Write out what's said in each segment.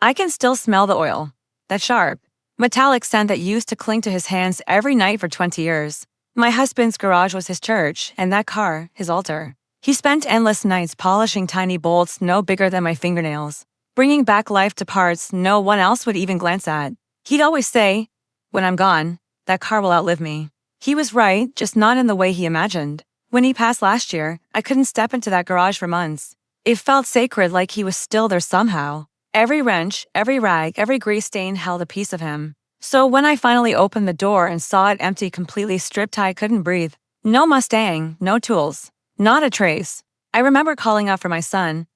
I can still smell the oil. That sharp, metallic scent that used to cling to his hands every night for 20 years. My husband's garage was his church, and that car, his altar. He spent endless nights polishing tiny bolts no bigger than my fingernails, bringing back life to parts no one else would even glance at. He'd always say, "When I'm gone, that car will outlive me." He was right, just not in the way he imagined. When he passed last year, I couldn't step into that garage for months. It felt sacred, like he was still there somehow. Every wrench, every rag, every grease stain held a piece of him. So when I finally opened the door and saw it empty, completely stripped, I couldn't breathe. No Mustang, no tools, not a trace. I remember calling out for my son,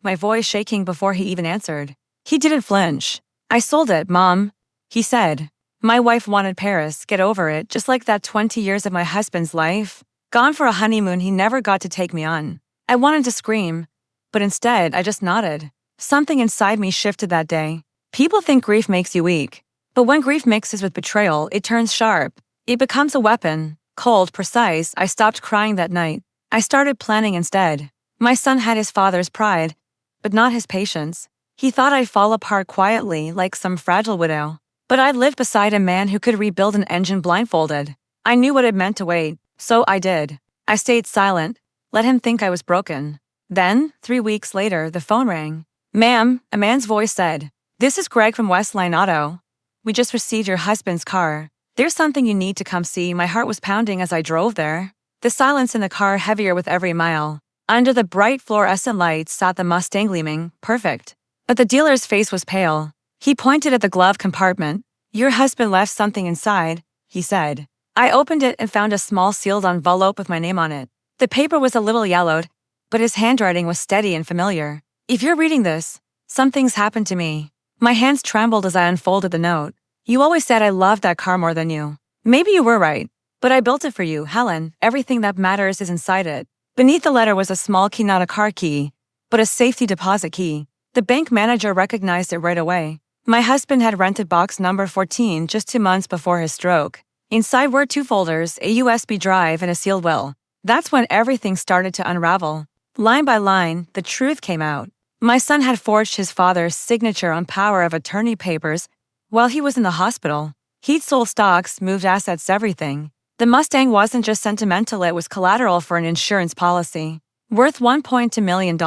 my voice shaking before he even answered. He didn't flinch. "I sold it, Mom," he said. "My wife wanted Paris, get over it," just like that 20 years of my husband's life. Gone for a honeymoon he never got to take me on. I wanted to scream, but instead I just nodded. Something inside me shifted that day. People think grief makes you weak. But when grief mixes with betrayal, it turns sharp. It becomes a weapon. Cold, precise. I stopped crying that night. I started planning instead. My son had his father's pride, but not his patience. He thought I'd fall apart quietly, like some fragile widow. But I'd lived beside a man who could rebuild an engine blindfolded. I knew what it meant to wait, so I did. I stayed silent, let him think I was broken. Then, 3 weeks later, the phone rang. "Ma'am," a man's voice said. "This is Greg from Westline Auto. We just received your husband's car. There's something you need to come see." My heart was pounding as I drove there. The silence in the car heavier with every mile. Under the bright fluorescent lights sat the Mustang gleaming, perfect. But the dealer's face was pale. He pointed at the glove compartment. "Your husband left something inside," he said. I opened it and found a small sealed envelope with my name on it. The paper was a little yellowed, but his handwriting was steady and familiar. "If you're reading this, something's happened to me." My hands trembled as I unfolded the note. "You always said I loved that car more than you. Maybe you were right. But I built it for you, Helen. Everything that matters is inside it." Beneath the letter was a small key, not a car key, but a safety deposit key. The bank manager recognized it right away. My husband had rented box number 14 just 2 months before his stroke. Inside were 2 folders, a USB drive, and a sealed will. That's when everything started to unravel. Line by line, the truth came out. My son had forged his father's signature on power of attorney papers while he was in the hospital. He'd sold stocks, moved assets, everything. The Mustang wasn't just sentimental, it was collateral for an insurance policy, worth $1.2 million.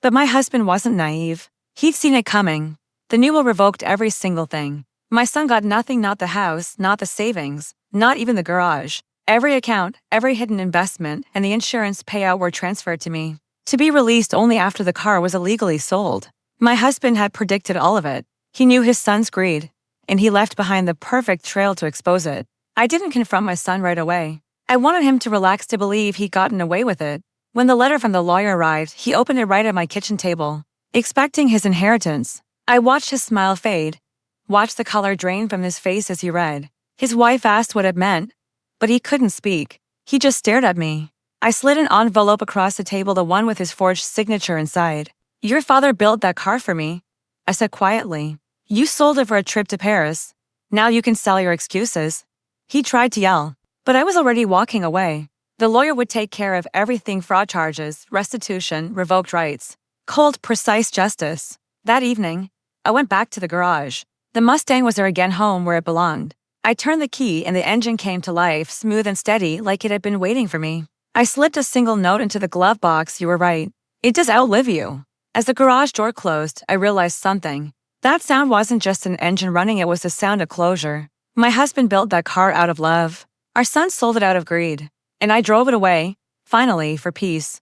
But my husband wasn't naive. He'd seen it coming. The new will revoked every single thing. My son got nothing, not the house, not the savings, not even the garage. Every account, every hidden investment, and the insurance payout were transferred to me, to be released only after the car was illegally sold. My husband had predicted all of it. He knew his son's greed, and he left behind the perfect trail to expose it. I didn't confront my son right away. I wanted him to relax, to believe he'd gotten away with it. When the letter from the lawyer arrived, he opened it right at my kitchen table, expecting his inheritance. I watched his smile fade, watched the color drain from his face as he read. His wife asked what it meant, but he couldn't speak. He just stared at me. I slid an envelope across the table, the one with his forged signature inside. "Your father built that car for me," I said quietly. "You sold it for a trip to Paris. Now you can sell your excuses." He tried to yell, but I was already walking away. The lawyer would take care of everything: fraud charges, restitution, revoked rights. Cold, precise justice. That evening, I went back to the garage. The Mustang was there again, home where it belonged. I turned the key and the engine came to life, smooth and steady, like it had been waiting for me. I slipped a single note into the glove box. "You were right. It does outlive you." As the garage door closed, I realized something. That sound wasn't just an engine running, it was the sound of closure. My husband built that car out of love. Our son sold it out of greed. And I drove it away, finally, for peace.